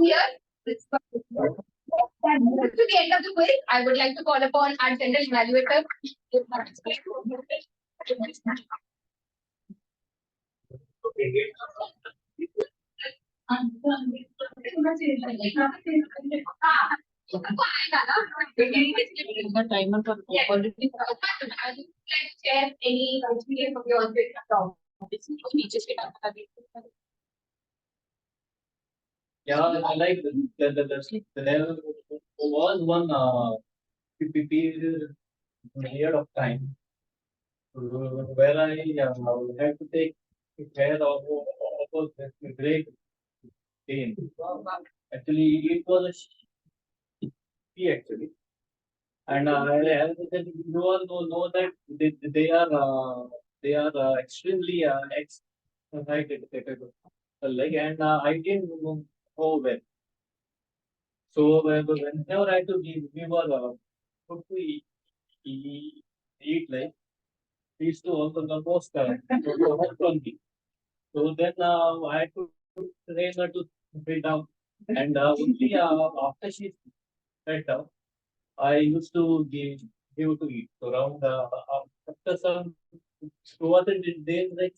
here, to the end of the quiz, I would like to call upon our general evaluator. The timer for already. I would like to share any experience of yours with speeches. Yeah, I like there was one period of time where I had to take care of a great pain. Actually, it was a she actually, and I said, you all know that they are extremely excited, like, and I didn't know well. So whenever I had to give her food to eat, like he used to also the most hurt on me. So then I had to train her to sit down, and only after she sat down, I used to give to eat. So around after some 2 or 3 days, like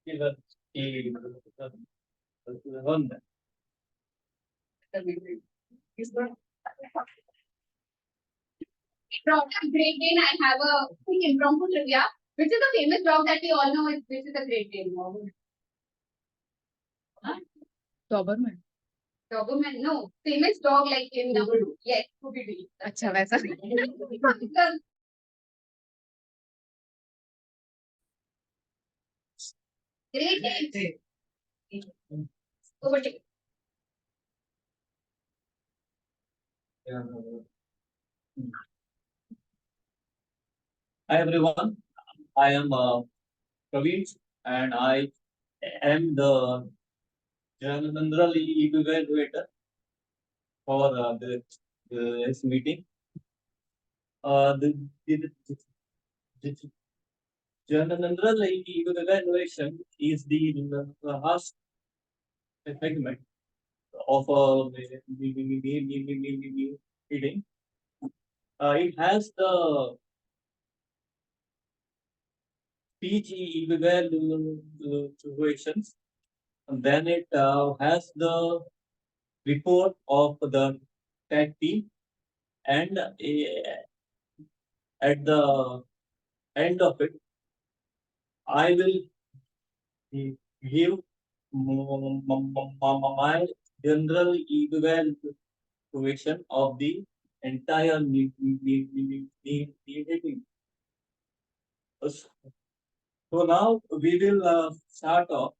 he learned that. From Great Dane, I have a quick impromptu trivia. Which is the famous dog that we all know is which is a Great Dane? Doberman. Doberman, no. Famous dog like in yes, Scooby-Doo. अच्छा वैसा Great Dane. Over to you. Hi everyone, I am Praveen, and I am the general evaluator for this meeting. The general evaluation is the last segment of a meeting. It has the speech evaluations, and then it has the report of the tag team, and at the end of it, I will give my general evaluation of the entire meeting. So now we will start off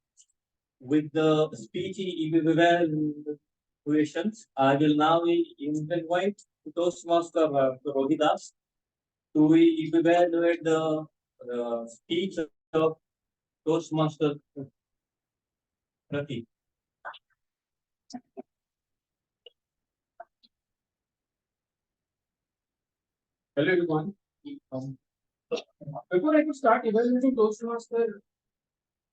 with the speech evaluations. I will now invite Toastmaster Rohidas to evaluate the speech of Toastmaster Pratik. Hello everyone. Before I could start evaluating Toastmaster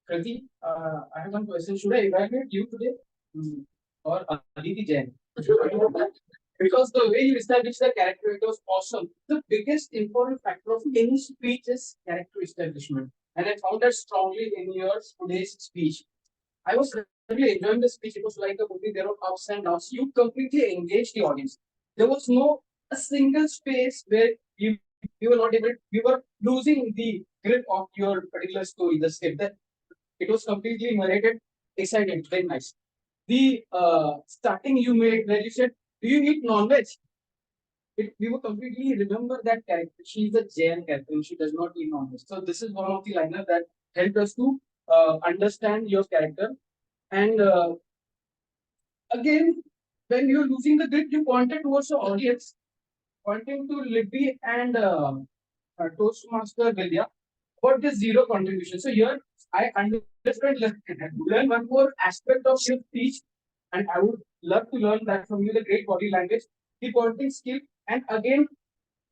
Krati, I have one question. Should I evaluate you today or Aditi Jain? Because the way you established the character, it was awesome. The biggest important factor of any speech is character establishment. And I found that strongly in your today's speech. I was really enjoying the speech. It was like a movie. There were ups and downs. You completely engaged the audience. There was no a single space where you were not able. You were losing the grip of your particular story, the script. That it was completely narrated, excited, very nice. The starting you made where you said, "Do you eat non-veg?" We will completely remember that character. She is a Jain character. And she does not eat non-veg. So this is one of the liners that helped us to understand your character. And again, when you're losing the grip, you pointed towards the audience, pointing to Libby and Toastmaster Vidya about this zero contribution. So here I understand, learn one more aspect of your speech, and I would love to learn that from you, the great body language, the pointing skill, and again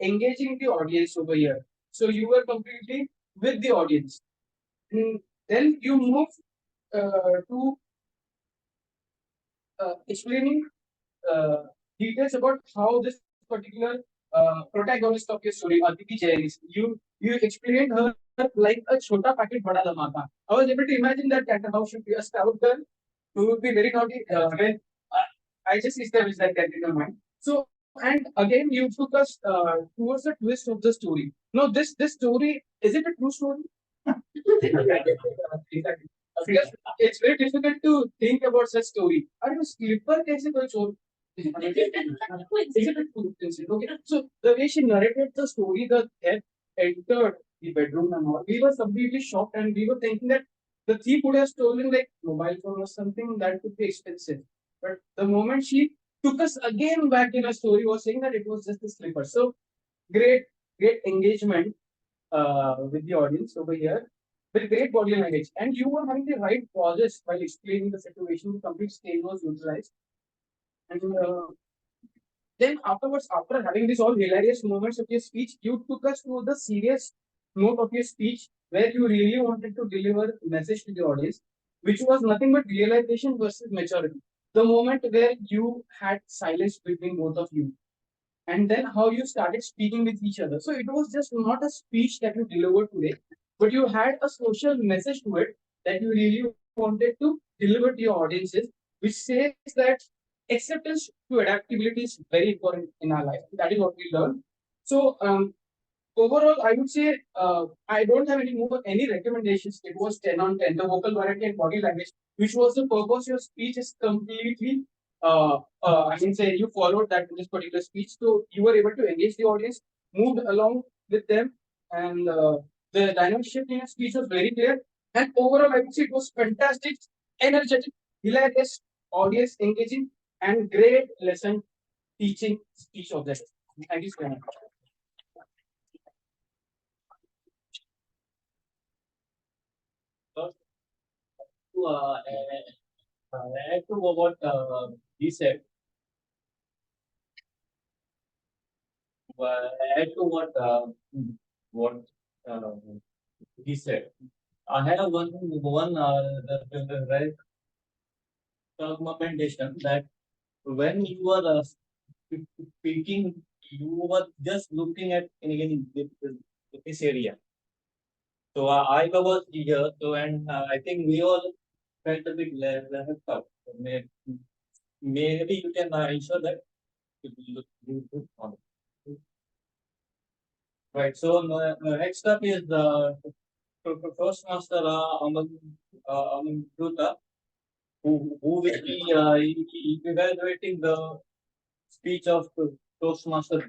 engaging the audience over here. So you were completely with the audience. And then you move to explaining details about how this particular protagonist of your story, Aditi Jain, is. You explained her like a chota packet bada dhamaka. I was able to imagine that character. How should be a scout girl who would be very naughty. When I just established that character in my mind. So and again, you took us towards the twist of the story. No, this story is it a true story? Exactly. Because it's very difficult to think about such story. Are you slipper कैसे कोई चोर? Is it a true incident? Okay. So the way she narrated the story, the thief entered the bedroom and all, we were completely shocked and we were thinking that the thief would have stolen like mobile phone or something that could be expensive. But the moment she took us again back in a story, was saying that it was just a slipper. So great engagement with the audience over here with great body language. And you were having the right pauses while explaining the situation. The complete stage was utilized. And then afterwards, after having these all hilarious moments of your speech, you took us to the serious note of your speech where you really wanted to deliver a message to the audience, which was nothing but realization versus maturity. The moment where you had silence between both of you and then how you started speaking with each other. So it was just not a speech that you delivered today, but you had a social message to it that you really wanted to deliver to your audiences, which says that acceptance to adaptability is very important in our life. That is what we learned. So overall, I would say I don't have any recommendations. It was 10 on 10. The vocal variety and body language, which was the purpose. Your speech is completely. I mean, say you followed that in this particular speech, so you were able to engage the audience, moved along with them, and the dynamic shift in your speech was very clear. And overall, I would say it was fantastic, energetic, hilarious, audience engaging, and great lesson teaching speech of that. Thank you so much. To add to what he said, add to what uh, he said. I have one right recommendation that when you are speaking, you were just looking at in this area. So I was here, so and I think we all felt a bit left out. Maybe you can ensure that you look on it. Right. So next up is the Toastmaster Amruta, who will be evaluating the speech of Toastmaster.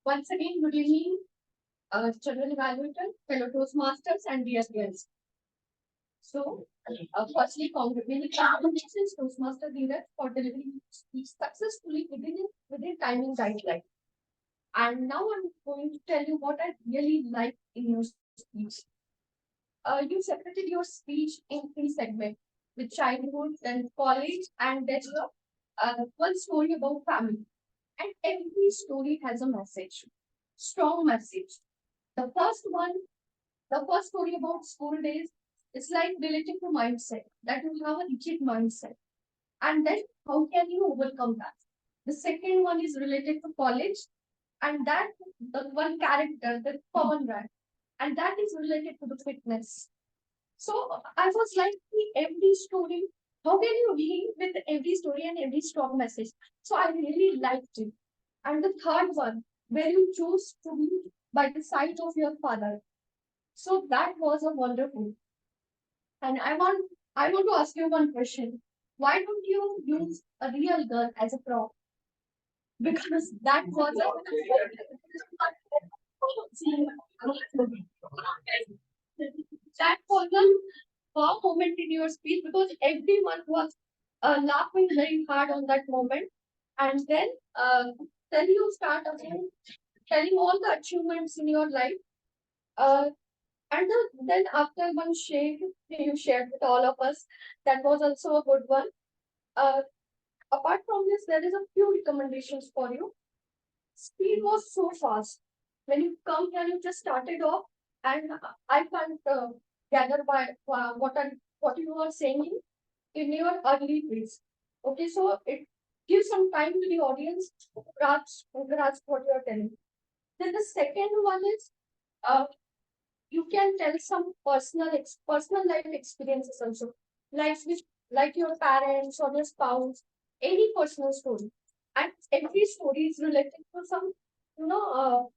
Once again, good evening, General Evaluator, fellow Toastmasters, and dear guests. So, firstly, congratulations, Toastmaster leader, for delivering speech successfully within timing guideline. And now I'm going to tell you what I really like in your speech. You separated your speech in three segments, with childhood, then college, and then one story about family. And every story has a message, strong message. The first one, the first story about school days is like related to mindset, that you have a rigid mindset. And then how can you overcome that? The second one is related to college, and that the one character, the common man, and that is related to the fitness. So I was like, every story, how can you deal with every story and every strong message? So I really liked it. And the third one, where you choose to be by the side of your father. So that was a wonderful. And I want to ask you one question. Why don't you use a real girl as a prop? Because that was a that was a wow moment in your speech because everyone was laughing very hard on that moment. And then you start again telling all the achievements in your life. Uh, then after one share you shared with all of us, that was also a good one. Uh, Apart from this, there is a few recommendations for you. Speed was so fast. When you come here, you just started off. and I can't gather by what you are saying in your early days. Okay, so it gives some time to the audience to grasp what you are telling. Then the second one is uh, you can tell some personal life experiences also, like your parents or your spouse, any personal story, and every story is related to some, you know,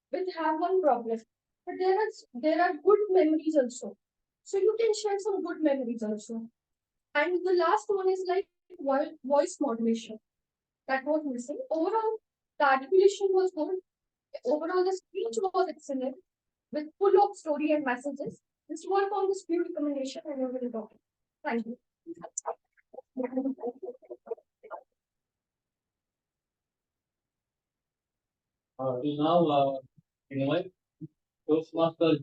which have one problem, but there are good memories also, so you can share some good memories also. And the last one is like voice modulation that was missing. Overall, the articulation was good. Overall, the speech was excellent with full of story and messages. Just work on the speed recommendation and you will talk. Thank you. Till now, invite Toastmasters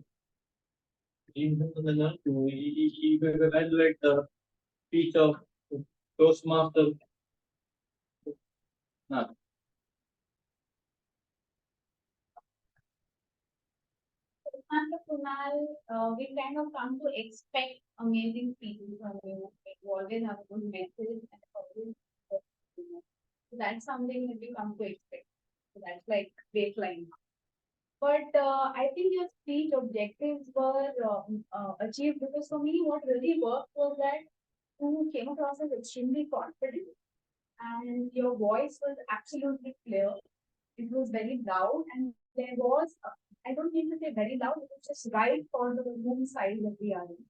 in the to evaluate the speech of Toastmasters. Now, And Kunal, we kind of come to expect amazing people from you. You always have a good message and always, so that's something that we come to expect. So that's like baseline. But I think your speech objectives were achieved because for me, what really worked was that you came across as extremely confident and your voice was absolutely clear. It was very loud and there was, I don't mean to say very loud, it was just right for the room size that we are in.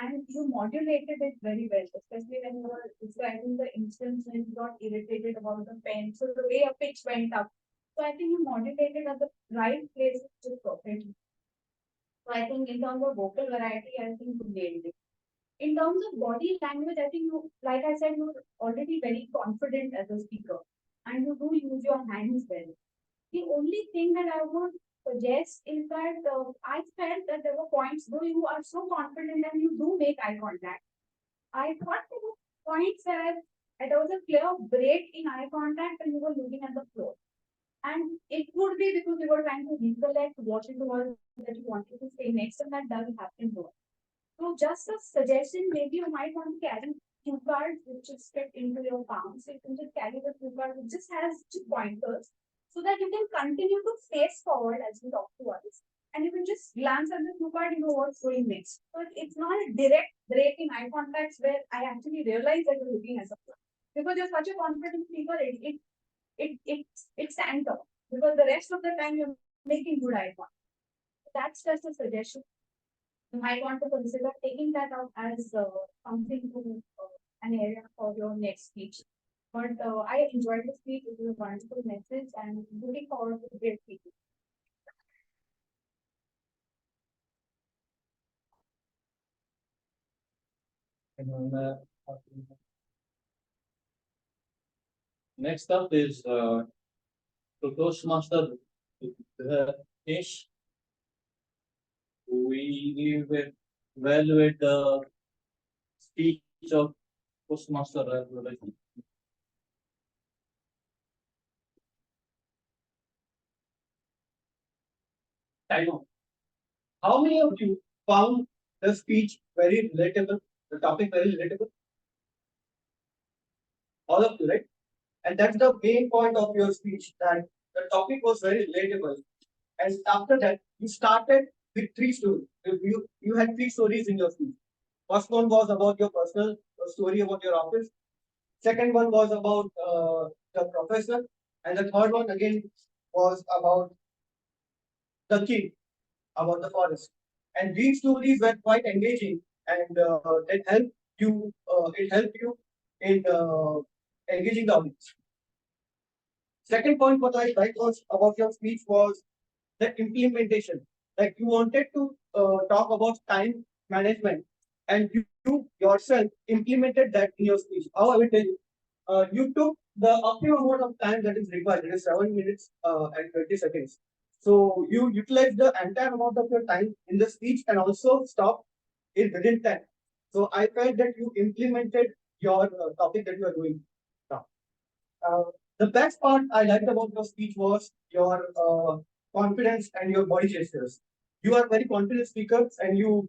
And you modulated it very well, especially when you were describing the instance when you got irritated about the pen. So the way a pitch went up. So I think you modulated at the right place just perfectly. So I think in terms of vocal variety, I think you nailed it. In terms of body language, I think you, like I said, you're already very confident as a speaker and you do use your hands well. The only thing that I would suggest is that I felt that there were points, though you are so confident and you do make eye contact. I thought there were points where there was a clear break in eye contact and you were looking at the floor. And it would be because you were trying to recollect what it was that you wanted to say next, and that doesn't happen to us. So just a suggestion, maybe you might want to carry two cards which is fit into your palm. So you can just carry the two cards which just has two pointers so that you can continue to face forward as you talk to us. And you can just glance at the two card, you know what's going next. So it's not a direct break in eye contacts where I actually realize that you're looking at something. Because you're such a confident speaker, it stands out. Because the rest of the time you're making good eye contact. That's just a suggestion. You might want to consider taking that out as something to an area for your next speech. But I enjoyed the speech. It was a wonderful message and looking forward to great speeches. and, next up is to Toastmaster Ish. We will evaluate the speech of Toastmaster. I know. How many of you found the speech very relatable, the topic very relatable? All of you, right? And that's the main point of your speech, that the topic was very relatable. And after that, you started with three stories. You had three stories in your speech. First one was about your personal story about your office. Second one was about the professor. And the third one again was about the king, about the forest. And these stories were quite engaging, and it helped you. It helped you in engaging the audience. Second point, what I liked was about your speech was the implementation. Like you wanted to talk about time management, and you yourself implemented that in your speech. How I will tell you, you took the optimum amount of time that is required. It is 7 minutes and 30 seconds. So you utilize the entire amount of your time in the speech and also stop it within 10. So I felt that you implemented your topic that you are doing now. Uh, the best part I liked about your speech was your confidence and your body gestures. you are very confident speaker and you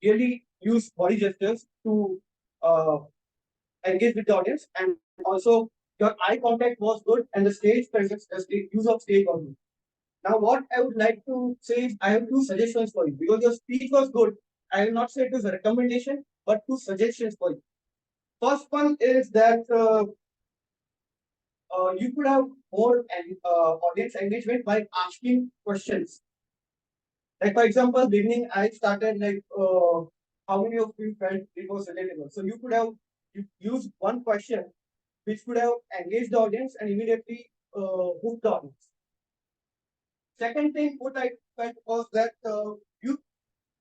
really use body gestures to uh, engage with the audience, and also your eye contact was good and the stage presence, the use of stage was good. Now, what I would like to say is I have two suggestions for you because your speech was good. I will not say it is a recommendation, but two suggestions for you. First one is that you could have more audience engagement by asking questions. Like for example, beginning I started like how many of you felt it was relatable? So you could have used one question which could have engaged the audience and immediately hooked the audience. Second thing, what I felt was that you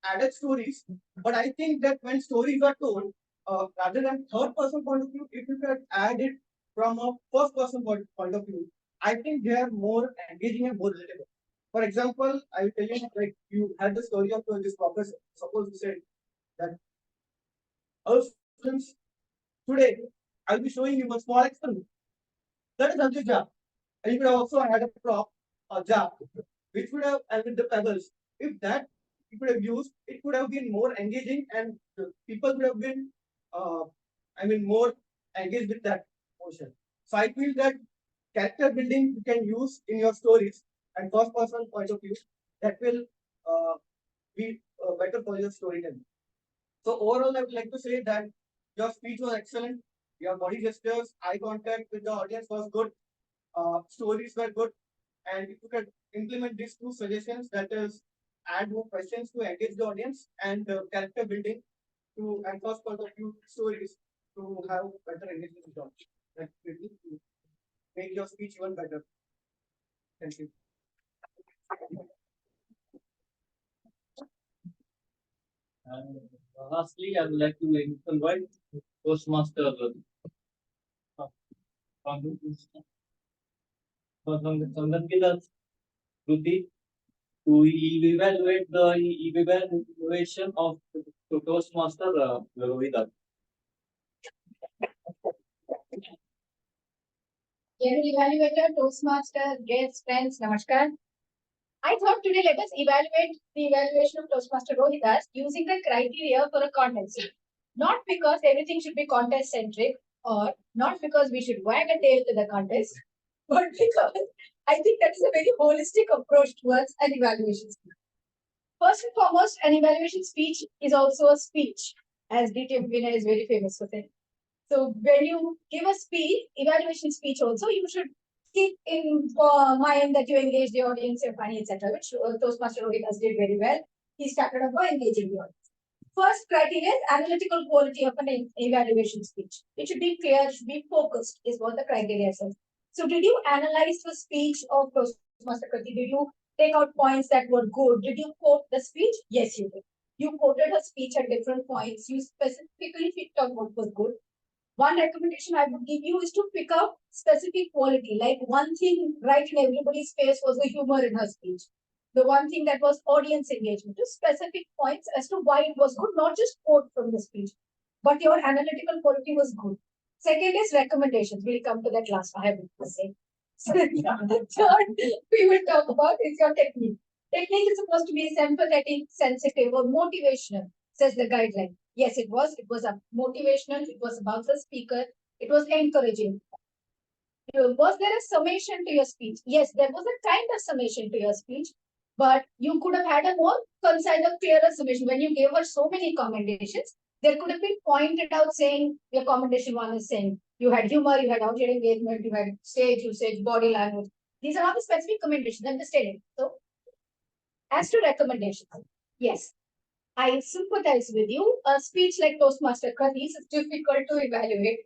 added stories, but I think that when stories are told, rather than third person point of view, if you can add it from a first person point of view, I think they are more engaging and more relatable. For example, I will tell you like you had the story of this professor. Suppose you said that, oh students, today I'll be showing you a small experiment. That is Abdul Jab. And you could have also had a prop, a jar, which would have, and with the pebbles. If that you could have used, it could have been more engaging and the people would have been, uh, more engaged with that portion. So I feel that character building you can use in your stories and first person point of view that will be better for your storytelling. So overall, I would like to say that your speech was excellent. Your body gestures, eye contact with the audience was good. Stories were good, and if you could implement these two suggestions, that is, add more questions to engage the audience and character building to and first point of view stories to have better engagement with the audience. That will make your speech even better. Thank you. And lastly, I would like to invite Toastmaster Sangat Kruti to evaluate the evaluation of Toastmaster Rohit. General evaluator, Toastmaster, guests, friends, namaskar. I thought today let us evaluate the evaluation of Toastmaster Rohidas using the criteria for a contest. Not because everything should be contest centric or not because we should wag a tail to the contest, but because I think that is a very holistic approach towards an evaluation. First and foremost, an evaluation speech is also a speech, as DTM winner is very famous for saying. So when you give a speech, evaluation speech also, you should keep in mind that you engage the audience, you're funny, etc., which Toastmaster Rohidas did very well. He started off by engaging the audience. First criteria is analytical quality of an evaluation speech. It should be clear, it should be focused, is what the criteria says. So did you analyze the speech of Toastmaster Kriti? Did you take out points that were good? Did you quote the speech? Yes, you did. You quoted her speech at different points. You specifically picked out what was good. One recommendation I would give you is to pick up specific quality. Like one thing right in everybody's face was the humor in her speech. The one thing that was audience engagement, to specific points as to why it was good, not just quote from the speech, but your analytical quality was good. Second is recommendations. We'll come to that last. I have to say. Third, we will talk about is your technique. Technique is supposed to be sympathetic, sensitive, or motivational, says the guideline. Yes, it was. It was a motivational. It was about the speaker. It was encouraging. Was there a summation to your speech? Yes, there was a kind of summation to your speech, but you could have had a more concise or clearer summation. When you gave her so many commendations, there could have been pointed out saying your commendation one is saying you had humor, you had audience engagement, you had stage usage, body language. These are all the specific commendations. I'm just stating. So, as to recommendations, yes, I sympathize with you. A speech like Toastmaster Krati's is difficult to evaluate,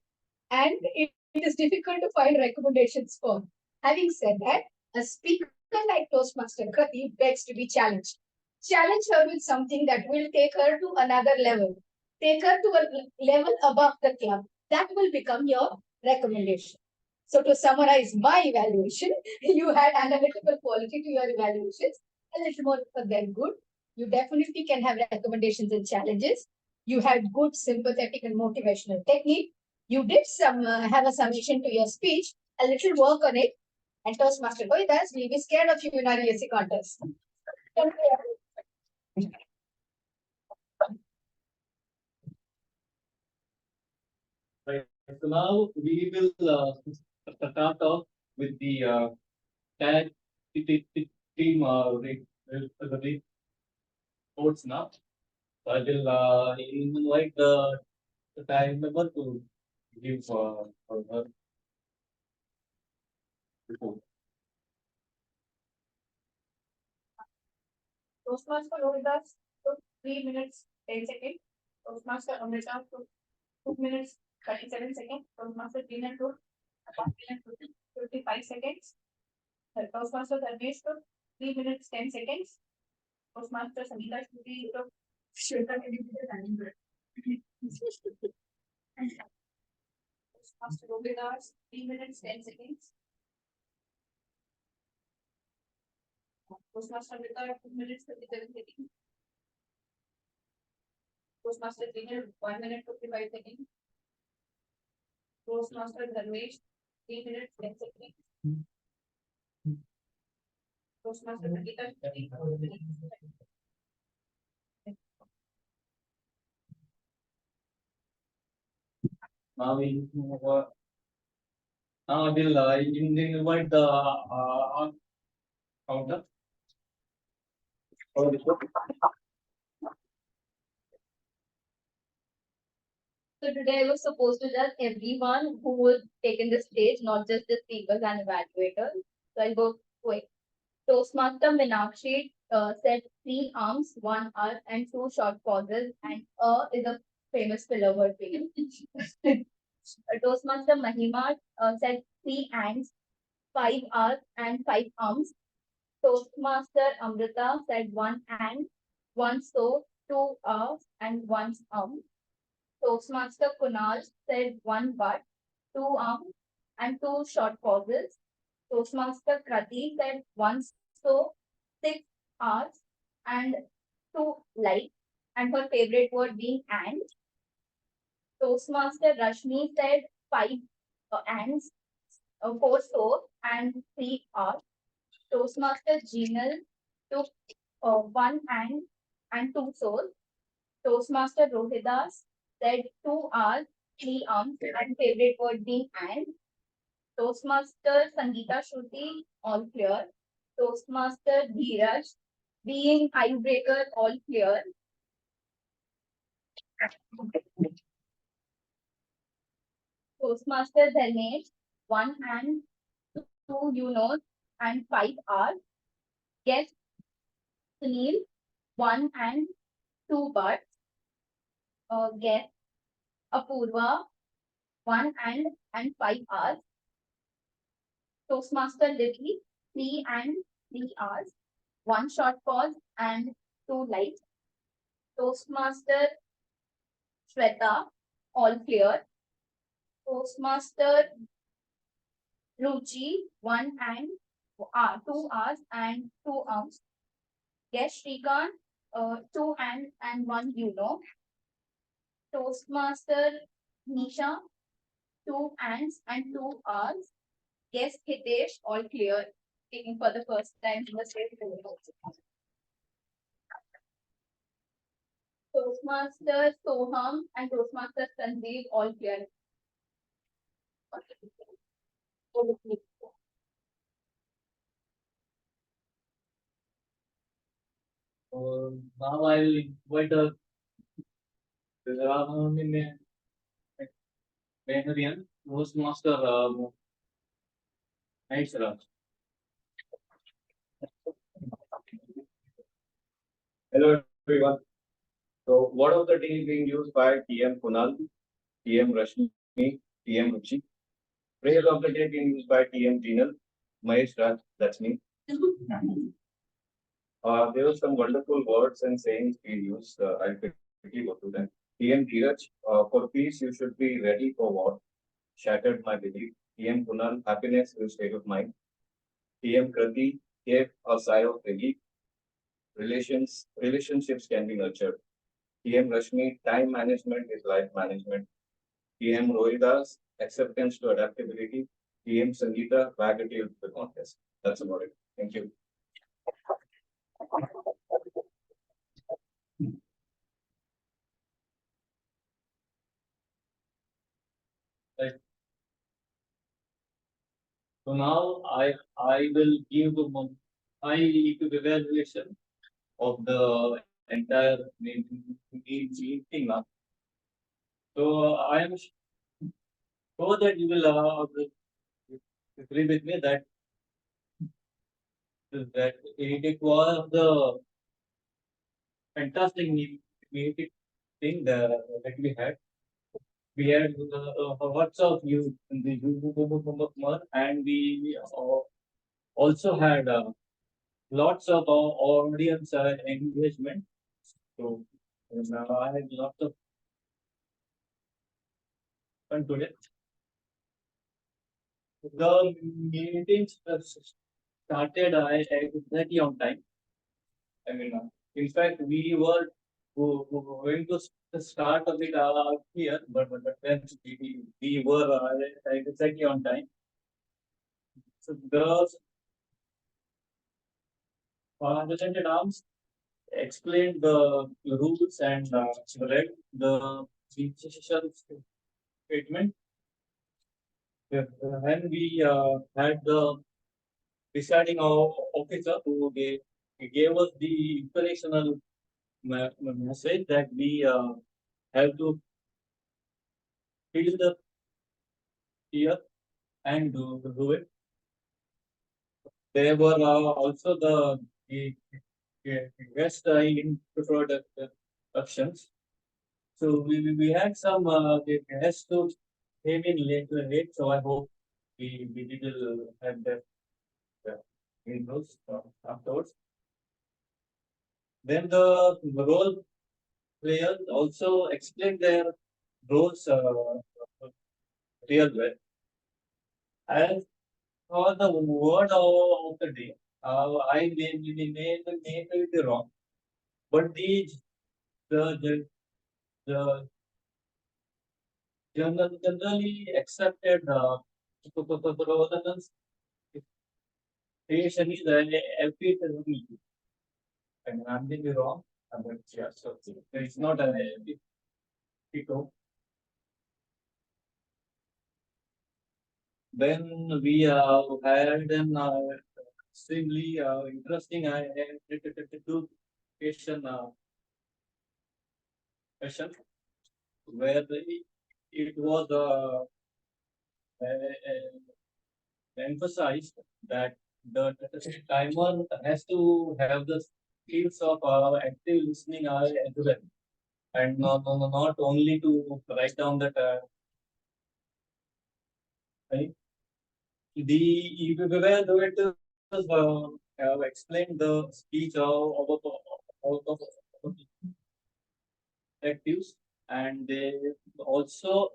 and it is difficult to find recommendations for. Having said that, a speaker like Toastmaster Krati begs to be challenged. Challenge her with something that will take her to another level. Take her to a level above the club. That will become your recommendation. So to summarize my evaluation, you had analytical quality to your evaluations, a little more than good. You definitely can have recommendations and challenges. You had good sympathetic and motivational technique. You did have a summation to your speech, a little work on it, and Toastmaster Rohidas will be scared of you in our ESC contest. Right. So now we will start off with the tag team reports now. So I will invite the tag member to give her report. Toastmaster Rohidas took 3 minutes 10 seconds. Toastmaster Amrita took 2 minutes 37 seconds. Toastmaster Tina took 1 minute 55 seconds. Toastmaster Dharmesh took 3 minutes 10 seconds. Toastmaster Sangeeta Shruti took Shweta, can you give the timing break? Toastmaster Rohidas 3 minutes 10 seconds. Toastmaster Amrita 2 minutes 57 seconds. Toastmaster Tina 1 minute 55 seconds. Toastmaster Dharmesh 3 minutes 10 seconds. Toastmaster Sangeeta Shruti. Now we now I will invite the counter. For the report. So today I was supposed to judge everyone who would take in the stage, not just the speakers and evaluators. So I'll go quick. Toastmaster Meenakshi said 3 arms, 1 hour, and 2 short pauses, and is a famous filler word for you. Toastmaster Mahima said 3 hands, 5 hours, and 5 arms. Toastmaster Amrita said 1 hand, 1 so, 2 hours, and 1 arm. Toastmaster Kunal said 1 butt, 2 arms, and 2 short pauses. Toastmaster Krati said 1 so, 6 hours, and 2 light, and her favorite word being and. Toastmaster Rashmi said 5 hands, 4 so, and 3 hours. Toastmaster Jinal took 1 hand and 2 soles. Toastmaster Rohidas said 2 hours, 3 arms, and favorite word being and. Toastmaster Sangeeta Shruti, all clear. Toastmaster Dheeraj, being icebreaker, all clear. Toastmaster Dharmesh, 1 hand, 2 and 5 hours. Guest Sunil, 1 hand, 2 butts. Guest Apurva, 1 hand and 5 hours. Toastmaster Lily, 3 and 3 hours. 1 short pause and 2 light. Toastmaster Shweta, all clear. Toastmaster Ruchi, 1 hand, 2 hours, and 2 arms. Guest Shrikant, 2 hands and 1. Toastmaster Nisha, 2 hands and 2 hours. Guest Hitesh, all clear. Taking for the first time in the state. Toastmaster Soham and Toastmaster Sanjeev, all clear. So now I will invite Beharian, Toastmaster Naisara. Hello everyone. So what of the team being used by TM Kunal, TM Rashmi, TM Ruchi? Praise of the day being used by TM Jinal, Mahesh Raj, that's me. There were some wonderful words and sayings being used. I'll quickly go through them. TM Dheeraj, for peace you should be ready for war. Shattered my belief. TM Kunal, happiness is state of mind. TM Krati gave a sigh of relief. Relationships can be nurtured. TM Rashmi, time management is life management. TM Rohidas, acceptance to adaptability. TM Sangeeta, back at you to the contest. That's about it. Thank you. Right. So now I will give my evaluation of the entire meeting now. So I am sure that you will agree with me that it was the fantastic meeting that we had. We had lots of you in the month, and we also had lots of audience engagement. So I had lots of fun today. The meetings started exactly on time. I mean, in fact, we were going to start a bit here, but then we were exactly on time. So the presented arms explained the rules and read the decision statement. When we had the deciding officer who gave us the inspirational message that we have to feel the fear and do it. There were also the guest introductions. So we had some guests who came in late, so I hope we will have that intros afterwards. Then the role players also explained their roles real well. As for the word of the day, I may be wrong, but the generally accepted pronunciation is epitome. And I may be wrong, but yeah, so it's not an epitome. Then we had an extremely interesting education session where it was emphasized that the timer has to have the skills of active listening as well, and not only to write down that. Right? The evaluators have explained the speech of actives, and they also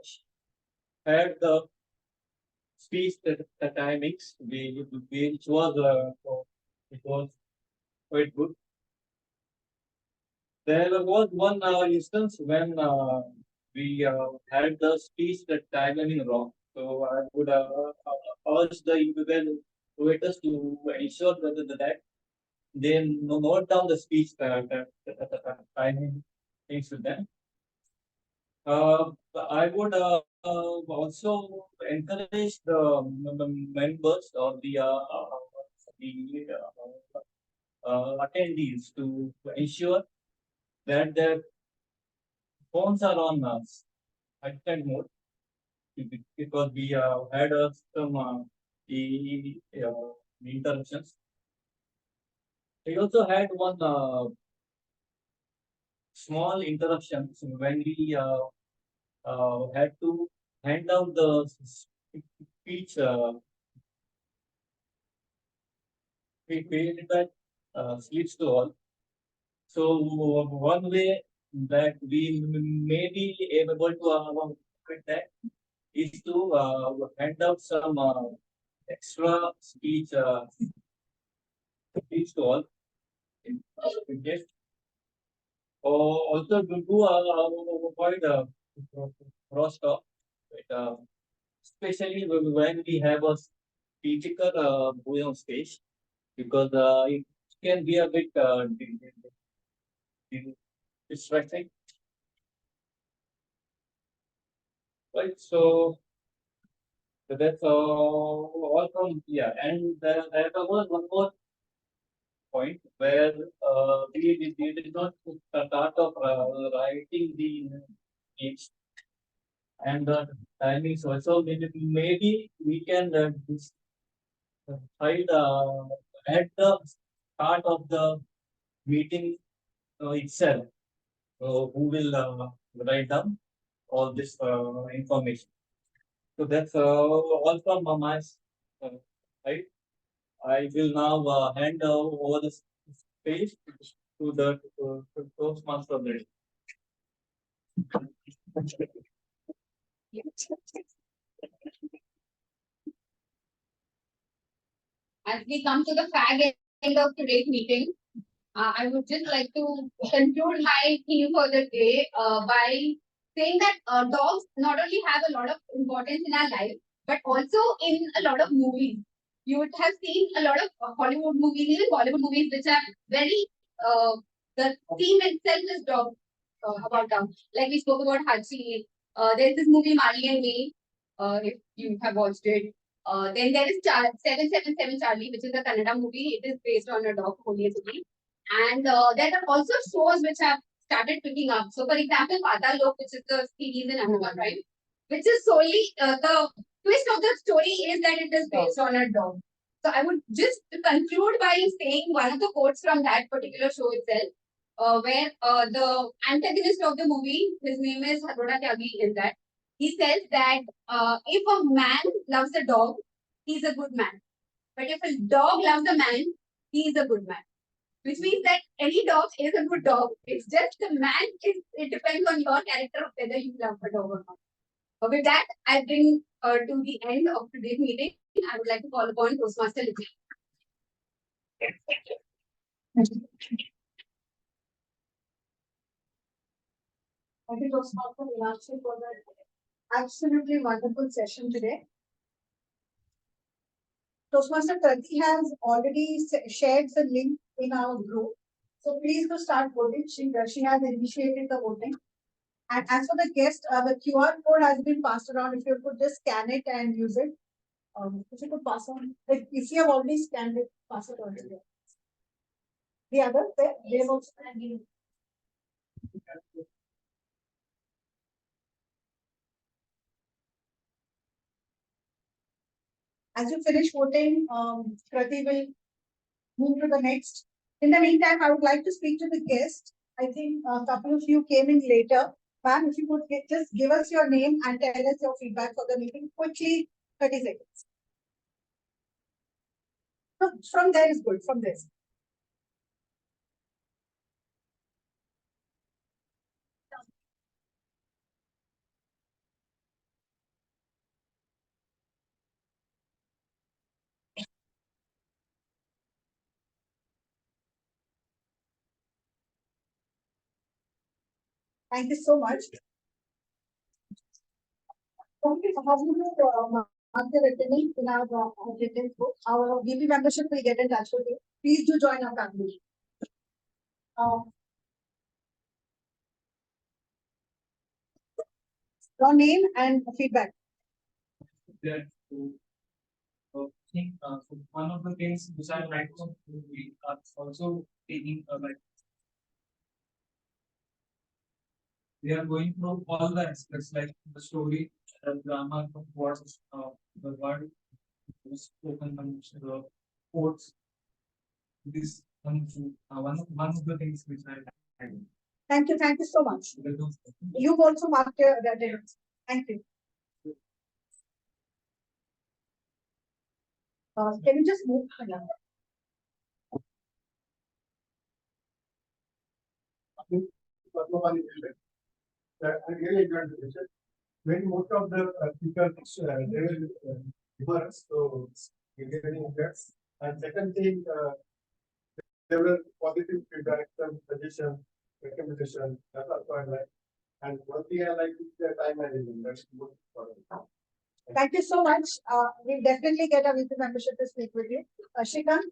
had the speech the timings, which was it was quite good. There was one instance when we had the speech that timing wrong. So I would urge the evaluators to ensure that they note down the speech timing things with them. I would also encourage the members or the attendees to ensure that their phones are on silent mode because we had some interruptions. We also had one small interruption when we had to hand out the speech feedback slips to all. So one way that we may be able to quit that is to hand out some extra speech to all in case. Also to do avoid crosstalk, especially when we have a speaker who on stage, because it can be a bit distracting. Right. So So that's all from yeah, and there was one more point where we did not start of writing the names and the timings also. Maybe we can decide at the start of the meeting itself who will write down all this information. So that's all from my side. I will now hand over the space to the Toastmaster of the day. As we come to the fag end of today's meeting, I would just like to conclude my theme for the day by saying that dogs not only have a lot of importance in our life, but also in a lot of movies. You would have seen a lot of Hollywood movies, even Bollywood movies, which are very, the theme itself is dog, about dogs. Like we spoke about Hachi. There's this movie, Marley and Me, if you have watched it. Then there is 777 Charlie, which is a Kannada movie. It is based on a dog, Holy City. And there are also shows which have started picking up. So, for example, Patal Lok, which is the series in Amazon, right? Which is solely the twist of the story is that it is based on a dog. So, I would just conclude by saying one of the quotes from that particular show itself, where the antagonist of the movie, his name is Haroda Tyagi, is that he says that if a man loves a dog, he's a good man. But if a dog loves a man, he is a good man, which means that any dog is a good dog. It's just the man, it depends on your character of whether you love a dog or not. With that, I bring to the end of today's meeting. I would like to call upon Toastmaster Little. Thank you, Toastmaster Meenakshi, for that absolutely wonderful session today. Toastmaster Krati has already shared the link in our group. So please do start voting. She has initiated the voting. And as for the guest, the QR code has been passed around. If you could just scan it and use it. If you could pass on, if you have already scanned it, pass it on to them. The other, they have also. As you finish voting, Krati will move to the next. In the meantime, I would like to speak to the guest. I think a couple of you came in later. Ma'am, if you could just give us your name and tell us your feedback for the meeting quickly, 30 seconds. No, from there is good, from this. Thank you so much. How do you mark your attendance in our attendance book? Our VP membership will get in touch with you. Please do join our family. Your name and feedback. That I think one of the things which I like to do, we are also taking like we are going through all the aspects like the story, the drama, the words, the word, the spoken, the quotes. This one of the things which I like. Thank you so much. You've also marked your attendance. Thank you. Can you just move? I really enjoyed the session. When most of the speakers they will reverse, so you get any interest. And second thing, there were positive feedback, some suggestion, recommendation. That's also I like. And one thing I like is the time management. That's most important. Thank you so much. We'll definitely get a VP membership to speak with you. Shrikant?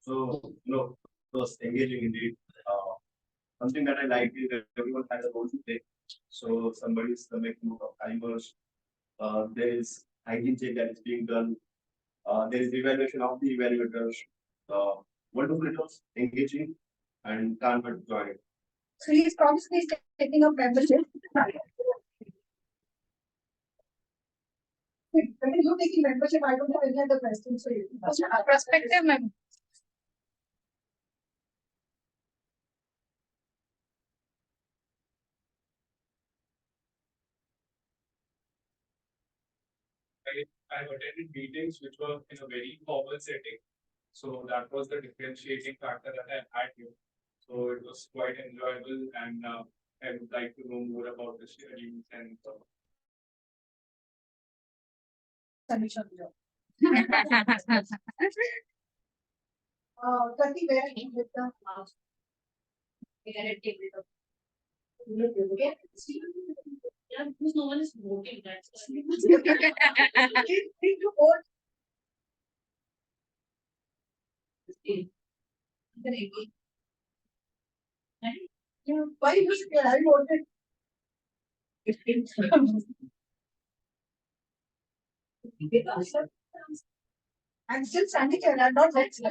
So, it was engaging indeed. Something that I like is that everyone has a role to play. So somebody is making note of timers, There is hygiene check that is being done. There is evaluation of the evaluators. Wonderful, it was engaging and can't but join it. So he is probably taking up membership. When you're taking membership, I don't have any other questions for you. Prospective member. I've attended meetings which were in a very formal setting. So that was the differentiating factor that I had here. So it was quite enjoyable and I would like to know more about the schedules and Kati, where are you with the Yeah, because no one is voting, that's why. Need to vote. Yeah, why you should I voted? I'm still standing here, I'm not voting.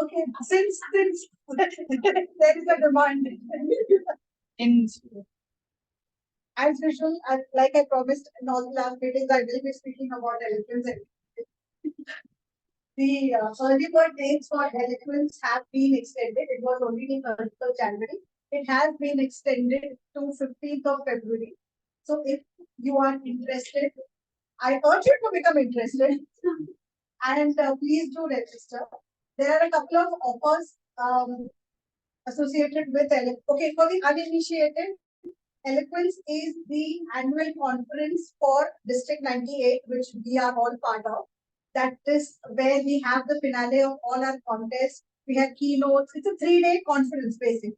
Okay, since there is a demand. In As usual, like I promised in all the last meetings, I will be speaking about eloquence. The early bird dates for eloquence have been extended. It was only in 1st of January. It has been extended to 15th of February. So if you are interested, I urge you to become interested and please do register. There are a couple of offers associated with eloquence. Okay, for the uninitiated, eloquence is the annual conference for District 98, which we are all part of. That is where we have the finale of all our contests. We have keynotes. It's a 3-day conference, basically.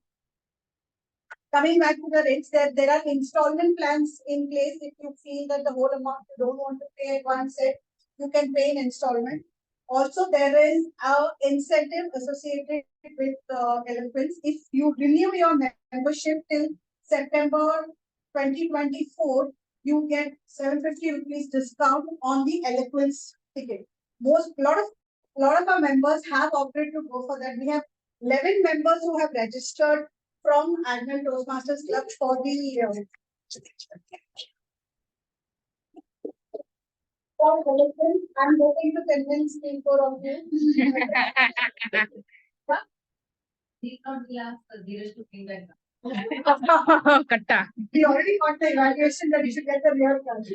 Coming back to the rates, there are installment plans in place. If you feel that the whole amount you don't want to pay at one set, you can pay in installment. Also, there is a incentive associated with eloquence. If you renew your membership till September 2024, you get 750 rupees discount on the eloquence ticket. Lot of our members have opted to go for that. We have 11 members who have registered from Annual Toastmasters Club for the for eloquence. I'm hoping to convince 3-4 of you. Katta. We already got the evaluation that you should get the real cash.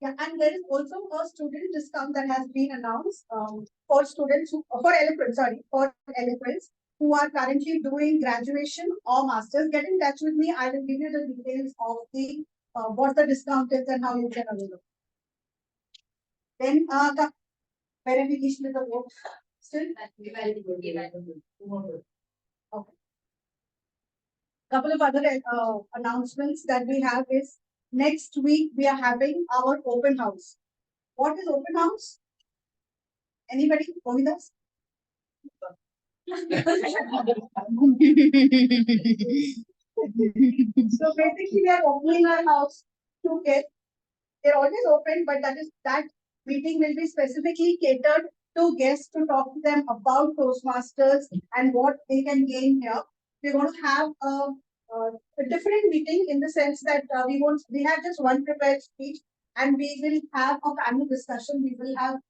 Yeah, and there is also a student discount that has been announced for students for eloquence who are currently doing graduation or masters. Get in touch with me. I will give you the details of the what the discount is and how you can avail it. Then where have we reached with the vote? Still? Okay. Couple of other announcements that we have is next week we are having our open house. What is open house? Anybody go with us? So basically we are opening our house to get, they're always open, but that meeting will be specifically catered to guests to talk to them about Toastmasters and what they can gain here. We're going to have a different meeting in the sense that we have just one prepared speech and we will have a panel discussion. We will have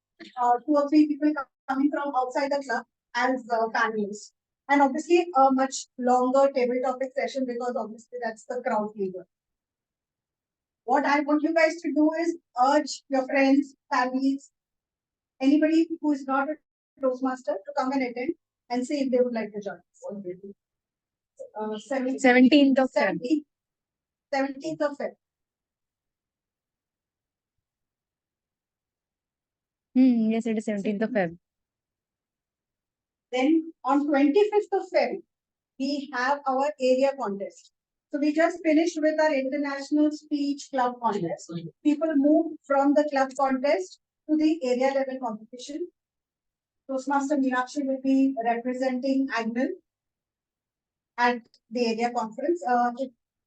2 or 3 people coming from outside the club as panelists. And obviously a much longer table topic session because obviously that's the crowd leader. What I want you guys to do is urge your friends, families, anybody who is not a Toastmaster to come and attend and see if they would like to join us. 17th of Feb. 17th of Feb. Yes, it is 17th of Feb. Then on 25th of Feb, we have our area contest. So we just finished with our international speech club contest. People moved from the club contest to the area level competition. Toastmaster Meenakshi will be representing Agnel at the area conference.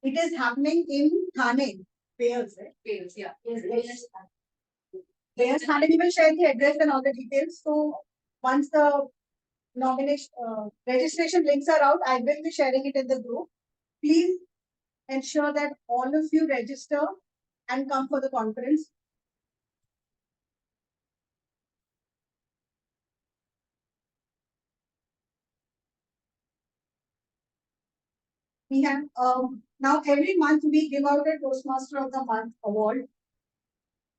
It is happening in Thane, Wales, right? Fails, yeah. Yes. Players Thane, we will share the address and all the details. So once the nomination, registration links are out, I will be sharing it in the group. Please ensure that all of you register and come for the conference. We have now every month we give out a Toastmaster of the Month award.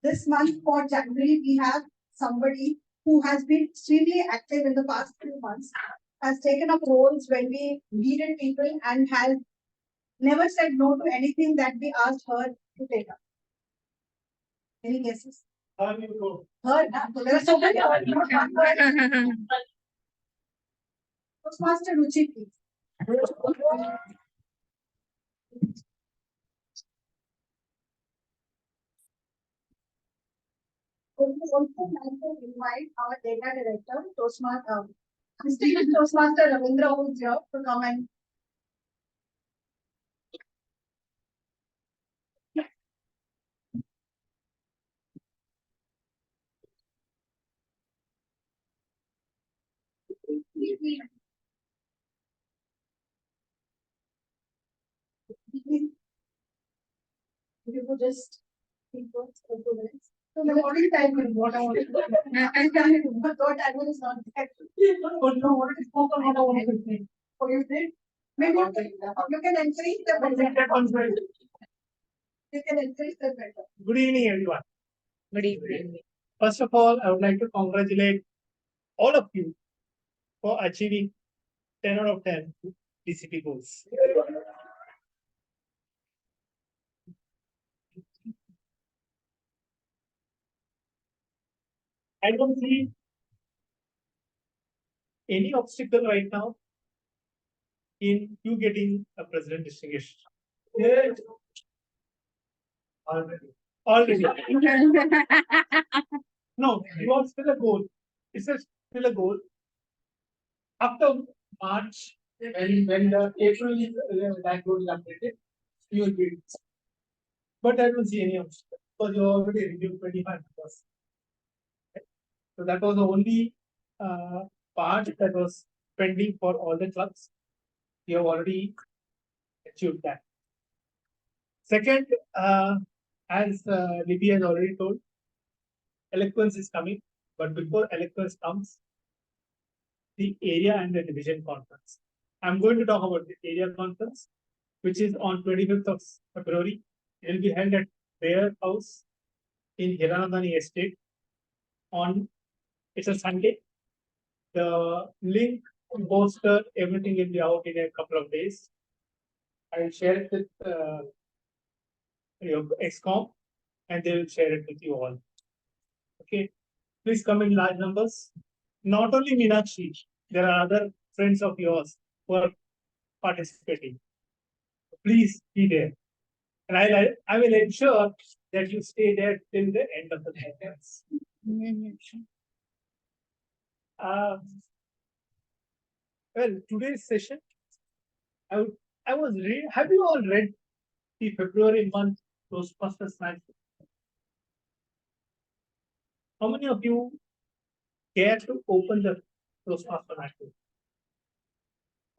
This month for January, we have somebody who has been extremely active in the past few months, has taken up roles when we needed people and has never said no to anything that we asked her to take up. Any guesses? Her, there are so many. Toastmaster Ruchi, please. We would also like to invite our data director, Toastmaster Ravindra, who is here to come and if you could just think for 2 minutes. So we already time with what I want to do. But what I will is not there. But no, what is spoken, what I want to say. So you did. Maybe you can increase the better. You can increase the better. Good evening, everyone. Good evening. First of all, I would like to congratulate all of you for achieving 10 out of 10 DCP goals. I don't see any obstacle right now in you getting a president distinguished. Yes. Already. No, it was still a goal. It's still a goal. After March, when the April that goal is updated, you will be. But I don't see any obstacle because you already reviewed 25 members. So that was the only part that was pending for all the clubs. You have already achieved that. Second, as Libby has already told, eloquence is coming, but before eloquence comes, the area and the division conference. I'm going to talk about the area conference, which is on 25th of February. It will be held at Bear House in Hiranandani Estate on, it's a Sunday. The link, poster, everything will be out in a couple of days. I will share it with your XCOM and they will share it with you all. Okay, please come in large numbers. Not only Meenakshi, there are other friends of yours who are participating. Please be there. And I will ensure that you stay there till the end of the conference. Well, today's session, have you all read the February month Toastmasters magazine? How many of you care to open the Toastmaster magazine?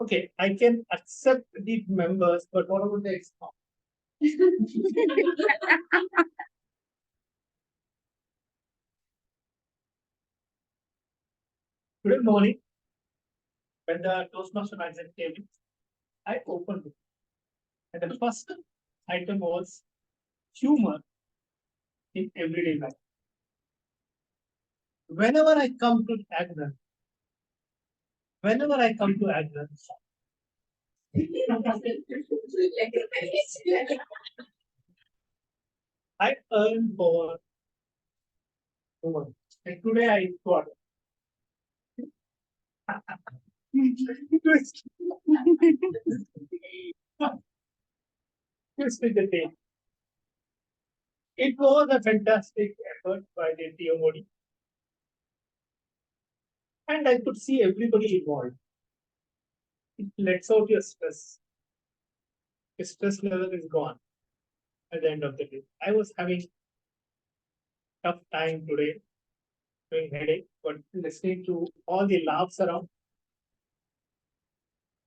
Okay, I can accept the members, but what about the XCOM? Good morning. When the Toastmaster magazine came in, I opened it. And the first item was humor in everyday life. Whenever I come to Agner, I earn for humor. And today I got twist. Twist with the tail. It was a fantastic effort by the TO Modi. and I could see everybody involved. It lets out your stress. Your stress level is gone at the end of the day. I was having tough time today, having headache, but listening to all the laughs around,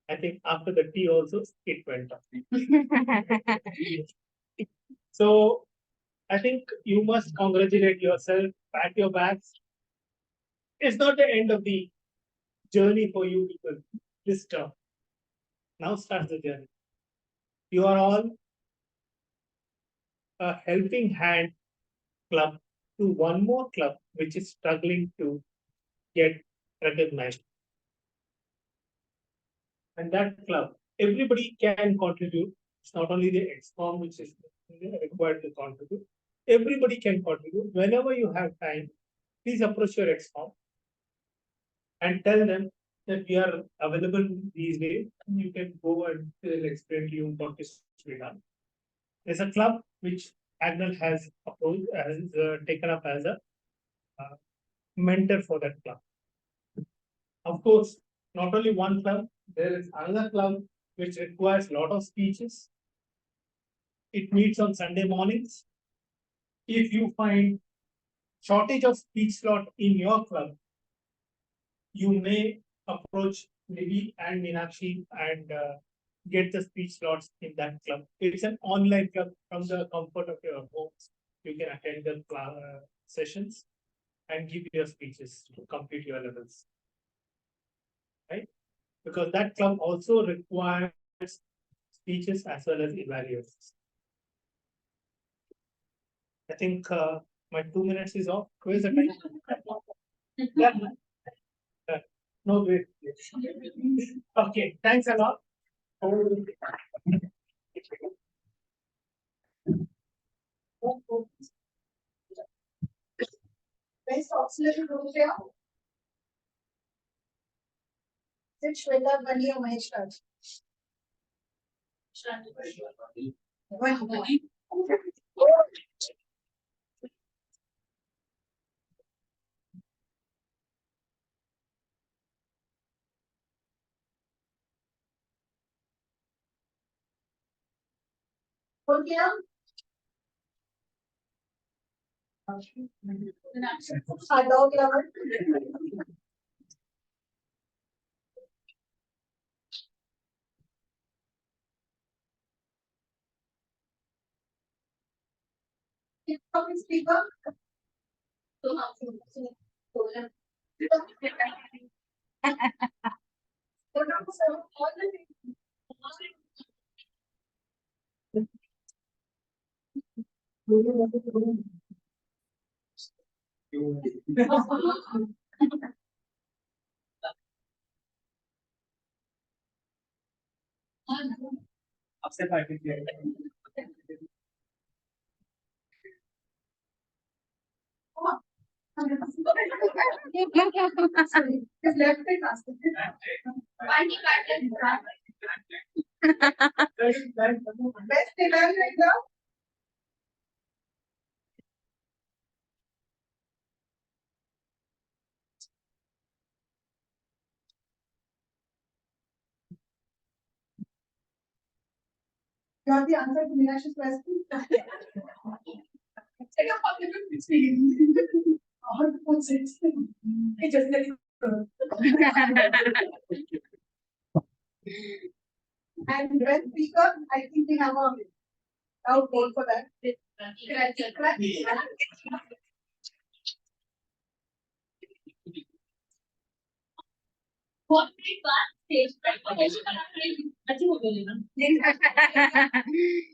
I think after the tea also it went up. So I think you must congratulate yourself, pat your backs. It's not the end of the journey for you people this term. Now starts the journey. You are all a helping hand club to one more club which is struggling to get recognized. And that club, everybody can contribute. It's not only the EXCOM which is required to contribute. Everybody can contribute. Whenever you have time, please approach your EXCOM and tell them that we are available these days. You can go and they'll explain to you what is to be done. There's a club which Agnel has approached, has taken up as a mentor for that club. Of course, not only one club, there is another club which requires a lot of speeches. It meets on Sunday mornings. If you find shortage of speech slot in your club, you may approach Navi and Meenakshi and get the speech slots in that club. It's an online club from the comfort of your homes. You can attend the sessions and give your speeches to complete your levels. Right? Because that club also requires speeches as well as evaluations. I think my 2 minutes is off. Where's the time? Yeah. No, wait. Okay, thanks a lot. Best auxiliary role here. Is it Shweta, Bani, or Mahesh Raj? Bani. Okay. Dog lover. Public speaker. Upset I can hear. His left leg asking. Best evaluator. You have the answer to Meenakshi's question? Take a public speaking. What's it? It just let you go. And when speaker, I think we have a out goal for that. What we got stage अच्छी हो गई ना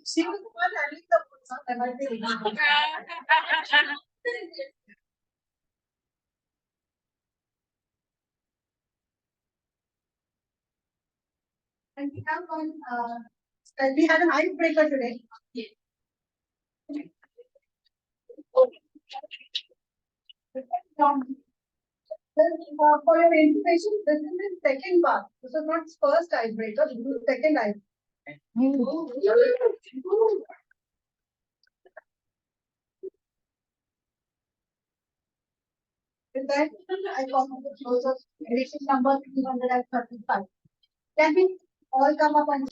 She was the one handling the food, so that might be. And we have one, and we had an icebreaker today. Yes. For your information, this is the second part. This is not first icebreaker, this is the second icebreaker. With that, I come to the close of edition number 335. Can we all come up and